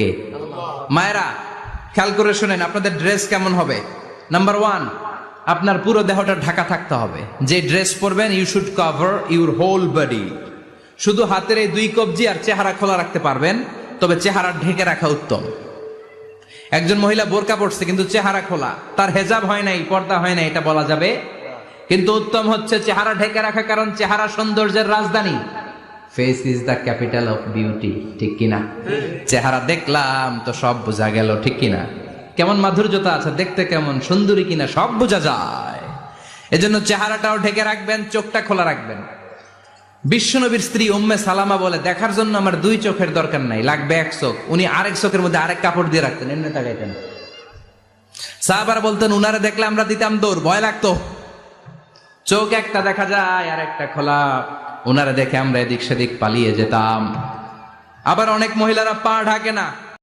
কে? মায়েরা খেয়াল করে শুনেন, আপনাদের ড্রেস কেমন হবে? নাম্বার ওয়ান, আপনার পুরো দেহটা ঢাকা থাকতে হবে। যে ড্রেস পরবেন, you should cover your whole body. শুধু হাতের এই দুই কবজি আর চেহারা খোলা রাখতে পারবেন, তবে চেহারা ঢেকে রাখা উত্তম। একজন মহিলা বোরকা পড়ছে কিন্তু চেহারা খোলা, তার হেজাব হয় নাই, পর্দা হয় নাই, এটা বলা যাবে? কিন্তু উত্তম হচ্ছে চেহারা ঢেকে রাখা, কারণ চেহারা সৌন্দর্যের রাজধানী। Face is the capital of beauty, ঠিক কিনা? চেহারা দেখলাম তো সব বোঝা গেল, ঠিক কিনা? কেমন মাধুর্যতা আছে, দেখতে কেমন সুন্দরী কিনা সব বোঝা যায়। এজন্য চেহারাটাও ঢেকে রাখবেন, চোখটা খোলা রাখবেন। বিশ্বনবীর স্ত্রী উম্মে সালামা বলে, দেখার জন্য আমার দুই চোখের দরকার নাই, লাগবে এক চোখ। উনি আরেক চোখের মধ্যে আরেক কাপড় দিয়ে রাখতেন, এমনি তাকাইতেন। সাহাবারা বলতেন, উনারে দেখলে আমরা দিতাম দৌড়, ভয় লাগতো। চোখ একটা দেখা যায় আর একটা খোলা, ওনারা দেখে আমরা এদিক সেদিক পালিয়ে যেতাম। আবার অনেক মহিলারা পা ঢাকে না,